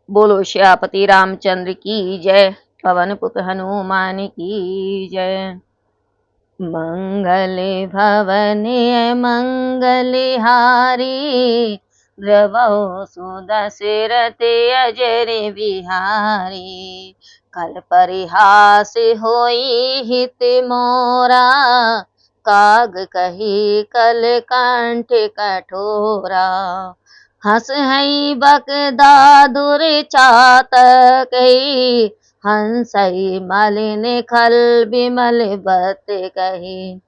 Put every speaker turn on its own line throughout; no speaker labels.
बोलो श्यापति रामचंद्र की जय। पवन पुत्र हनुमान की जय। मंगल भवन मंगल हारी, द्रवौ सुदशरथ अजर बिहारी। कल परिहास होई हित मोरा, काग कही कल कंठ कठोरा। हंस हई बकदादुर चातक, हंसई मलिन खल बिमल बत कही।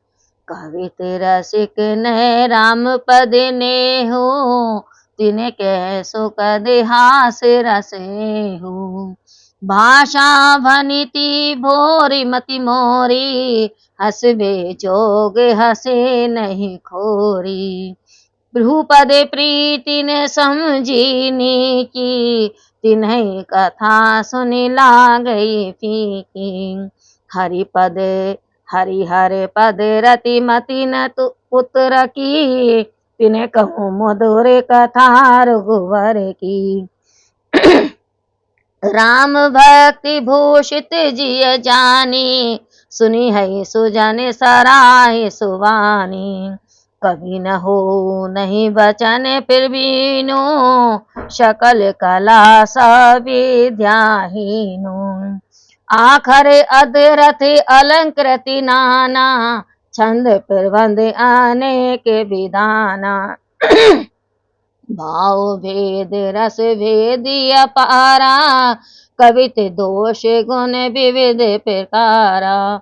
कवित रसिक ने राम पद ने हो, तिन कह सुकद हास रसे हो। भाषा भनिति भोरी मति मोरी, हसबे जोग हसे नहीं खोरी। भ्रूपद प्रीति ने समझीनी की, तिन्है कथा सुनि लागई फीकी। हरिपद हरिहर पद रति मति न पुत्र की, तिन्हें कहूँ मधुर कथा रघुवर की। राम भक्ति भूषित जिय जानी, सुनी है सुजन सराय सुवानी। कभी न हो नहीं बचन फिर बीनो, सकल कला सविद्याहीनो। आखर अदरथ अलंकृति नाना, छंद प्रबंध अनेक विधाना। भाव भेद रस भेदी अपारा, कवित दोष गुण विविध प्रकारा।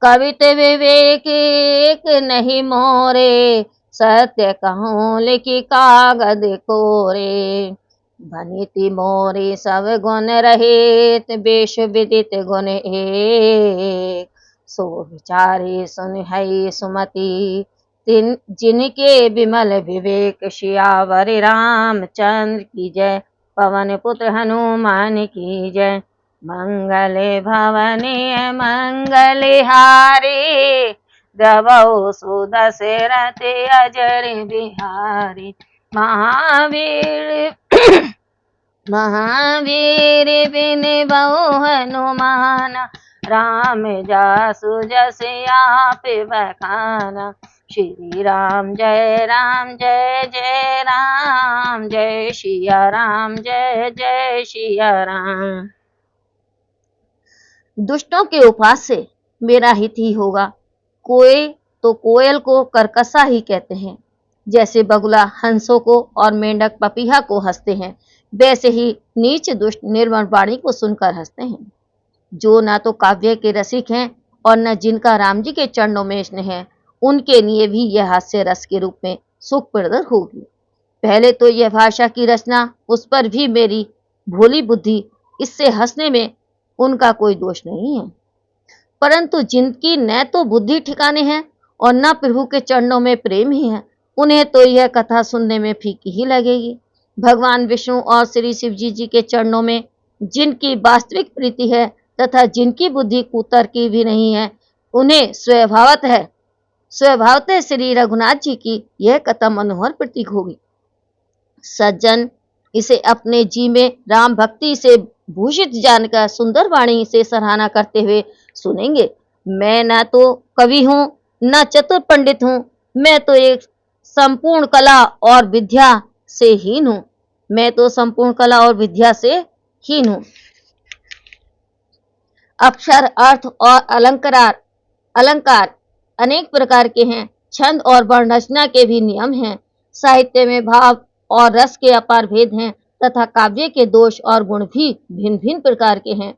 कवित विवेक एक नहीं मोरे, सत्य कहूँ लिखी कागद कोरे। भनिति मोरी सब गुण रहित, वेश विदित गुण एक। सो विचारे सुन है सुमति, जिनके विमल विवेक। सियावर रामचंद्र की जय। पवन पुत्र हनुमान की जय। मंगल भवन मंगल हारी, द्रवौ सुदशरथ अजर बिहारी। महावीर महावीर बिन बहु हनुमान, राम जासु जस आप बखाना। श्री राम जय जय राम, जय सिया राम जय जय सिया राम। दुष्टों के उपास से मेरा हित ही होगा। कोई तो कोयल को करकसा ही कहते हैं, जैसे बगुला हंसों को और मेंढक पपीहा को हंसते हैं, वैसे ही नीच दुष्ट निर्मल वाणी को सुनकर हंसते हैं। जो ना तो काव्य के रसिक हैं और न जिनका राम जी के चरणों में स्नेह है, उनके लिए भी यह हास्य रस के रूप में सुखप्रद होगी। पहले तो यह भाषा की रचना, उस पर भी मेरी भोली बुद्धि, इससे हंसने में उनका कोई दोष नहीं है। परंतु जिनकी न तो बुद्धि ठिकाने है और न प्रभु के चरणों में प्रेम ही है, उन्हें तो यह कथा सुनने में फीकी ही लगेगी। भगवान विष्णु और श्री शिव जी के चरणों में जिनकी वास्तविक प्रीति है तथा जिनकी बुद्धि कुतर्की भी नहीं है, उन्हें स्वभावतः श्री रघुनाथ जी की यह कथा मनोहर प्रतीक होगी। सज्जन इसे अपने जी में राम भक्ति से भूषित जानकर सुंदर वाणी से सराहना करते हुए सुनेंगे। मैं न तो कवि हूँ न चतुर पंडित हूँ, मैं तो एक संपूर्ण कला और विद्या से हीन हूँ। मैं तो संपूर्ण कला और विद्या से हीन हूँ। अक्षर, अर्थ और अलंकार अनेक प्रकार के हैं। छंद और वर्ण रचना के भी नियम हैं। साहित्य में भाव और रस के अपार भेद हैं तथा काव्य के दोष और गुण भी भिन्न भिन्न प्रकार के हैं।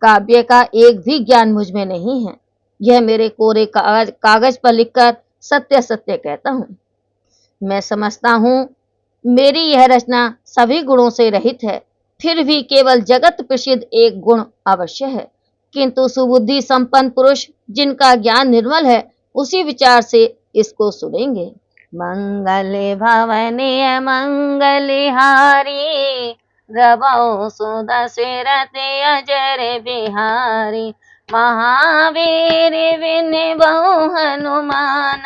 काव्य का एक भी ज्ञान मुझ में नहीं है। यह मेरे कोरे कागज पर लिखकर सत्य सत्य कहता हूँ। मैं समझता हूँ मेरी यह रचना सभी गुणों से रहित है, फिर भी केवल जगत प्रसिद्ध एक गुण अवश्य है। किंतु सुबुद्धि संपन्न पुरुष जिनका ज्ञान निर्मल है, उसी विचार से इसको सुनेंगे। मंगल भवन मंगल हारी, द्रवौ सुदशरथ अजर बिहारी। महावीर बिन बहु हनुमान,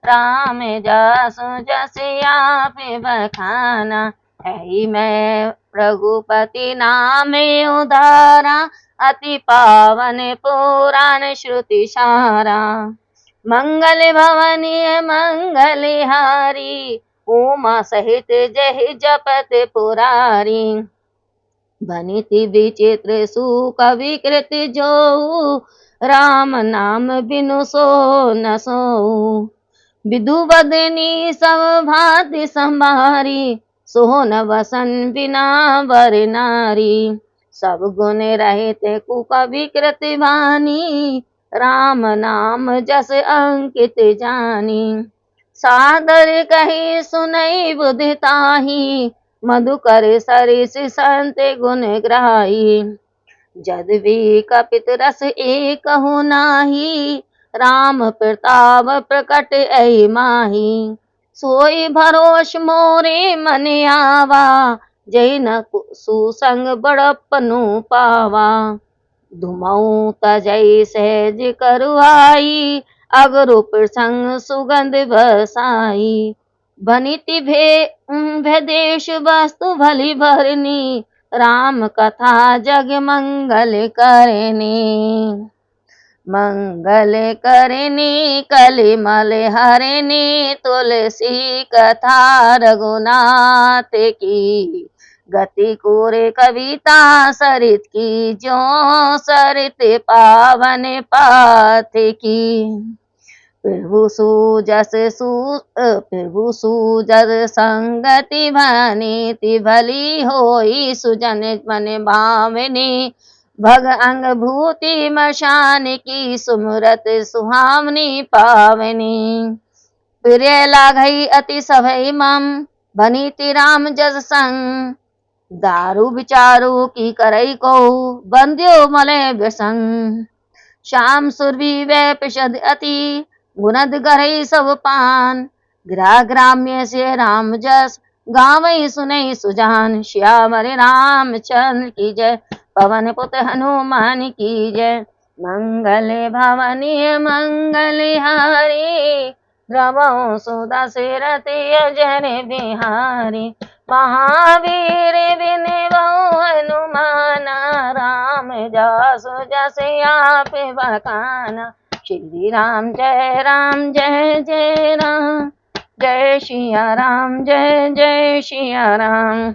राम जासु जस आप बखाना। ऐ मैं रघुपति नामे उदारा, अति पावन पुराण श्रुति सारा। मंगल भवनीय मंगलहारी, उमा सहित जय जपत पुरारी। बनिति विचित्र सुकवि कृति जो, राम नाम बिनु सो न सो। विदु बदनी सब भांति संभारी, सोहन वसन बिना वर नारी। सब गुण रहित कुकवि कृति बानी, राम नाम जस अंकित जानी। सादर कही सुनई बुधि ताही, मधुकर सरिस संत गुण ग्राही। जद भी कपित रस एकहु नाही, राम प्रताप प्रकट ऐ माही। सोई भरोस मोरे मन आवा, जय न सुसंग बड़पनु पावा। धुमऊ तजै सहज करुआई, अगरु प्रसंग सुगंध बसाई। बनिति भेदेश वस्तु भली भरनी, राम कथा जग मंगल करनी। मंगल करनी कलिमल हरनी, तुलसी कथा रघुनाथ की। गति कोरे कविता सरित की, ज्यों सरित पावन पाथ की। प्रभु सुजस संगति भनीति भली होई, सुजन मन भावनी। भग अंग भूति मशान की, सुमरत सुहावनी पावनी। प्रिय लागई अति सभई मम, बनीति राम जस संग। दारु विचारू की करई को, बंध्यो मलय व्यसंग। श्याम सुरभि वै पिशद अति, गुनद गरई सब पान। ग्राह ग्राम्य से राम जस, गावई सुनई सुजान। श्याम हरे रामचंद्र की जय, पवन पुत हनुमान की जय। मंगल भवनीय मंगलहारी, रवौ सुदशरथ अजर बिहारी। महावीर बिन बहु हनुमाना, राम जासु जस आप बखाना। श्री राम जय जय राम, जय सिया राम जय जय सिया राम।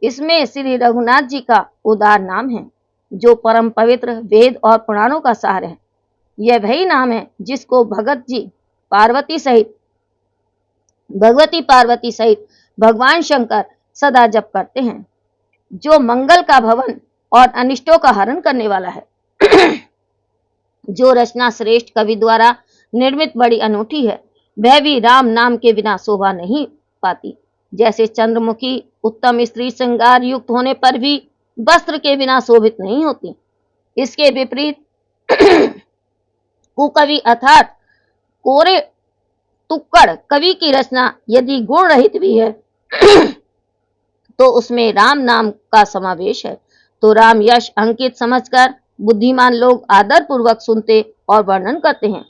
इसमें श्री रघुनाथ जी का उदार नाम है, जो परम पवित्र वेद और पुराणों का सार है। यह वही नाम है जिसको भगवती पार्वती सहित भगवान शंकर सदा जप करते हैं, जो मंगल का भवन और अनिष्टों का हरण करने वाला है। जो रचना श्रेष्ठ कवि द्वारा निर्मित बड़ी अनूठी है, वह भी राम नाम के बिना शोभा नहीं पाती। जैसे चंद्रमुखी उत्तम स्त्री श्रृंगार युक्त होने पर भी वस्त्र के बिना शोभित नहीं होती, इसके विपरीत कुकवि अर्थात कोरे तुक्कड़ कवि की रचना यदि गुण रहित भी है तो उसमें राम नाम का समावेश है। तो राम यश अंकित समझकर बुद्धिमान लोग आदर पूर्वक सुनते और वर्णन करते हैं,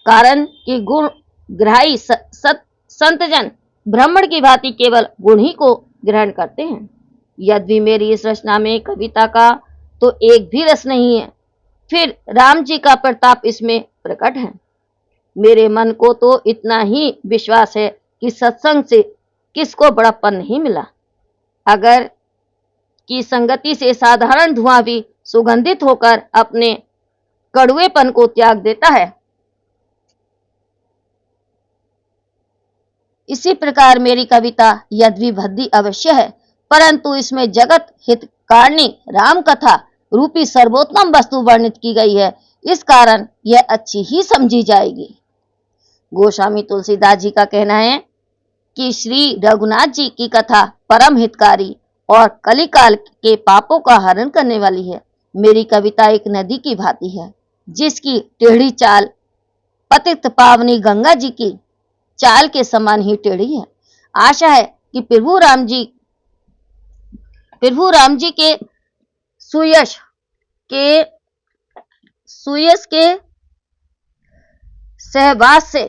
कारण कि गुण ग्राही संतजन ब्राह्मण की भांति केवल गुण ही को ग्रहण करते हैं। यद्यपि मेरी इस रचना में कविता का तो एक भी रस नहीं है, फिर राम जी का प्रताप इसमें प्रकट है। मेरे मन को तो इतना ही विश्वास है कि सत्संग से किसको बड़प्पन नहीं मिला। अगर की संगति से साधारण धुआं भी सुगंधित होकर अपने कड़वेपन को त्याग देता है, इसी प्रकार मेरी कविता यद्यपि भद्दी अवश्य है, परंतु इसमें जगत हितकारिणी राम कथा रूपी सर्वोत्तम वस्तु वर्णित की गई है, इस कारण यह अच्छी ही समझी जाएगी। गोस्वामी तुलसीदास जी का कहना है कि श्री रघुनाथ जी की कथा परम हितकारी और कलिकाल के पापों का हरण करने वाली है। मेरी कविता एक नदी की भांति है, जिसकी टेढ़ी चाल पतित पावनी गंगा जी की चाल के समान ही टेढ़ी है। आशा है कि प्रभु राम जी के सुयश के सहवास से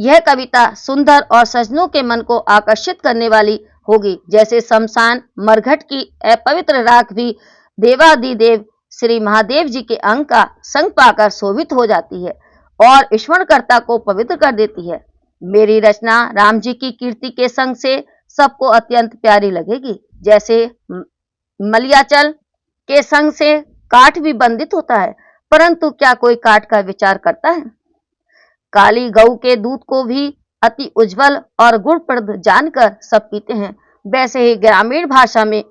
यह कविता सुंदर और सज्जनों के मन को आकर्षित करने वाली होगी। जैसे शमशान मरघट की अपवित्र राख भी देवादिदेव श्री महादेव जी के अंग का संग पाकर शोभित हो जाती है और स्मरणकर्ता को पवित्र कर देती है। मेरी रचना राम जी की कीर्ति के संग से सबको अत्यंत प्यारी लगेगी। जैसे मलयाचल के संग से काठ भी बंधित होता है, परंतु क्या कोई काठ का विचार करता है? काली गऊ के दूध को भी अति उज्जवल और गुणप्रद जानकर सब पीते हैं। वैसे ही ग्रामीण भाषा में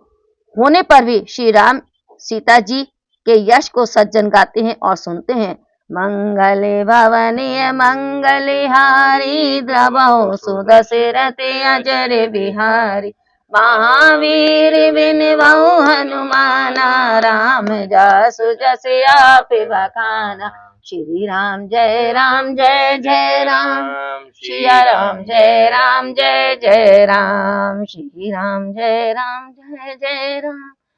होने पर भी श्री राम सीता जी के यश को सज्जन गाते हैं और सुनते हैं। मंगले भवनीय मंगलिहारी द्रवहु सुदशरथ अजर बिहारी महावीर बिन बहु हनुमाना राम जासु जस आप बखाना। श्री राम जय राम जय जय राम सिया राम जय राम जय जय राम श्री राम जय जय राम।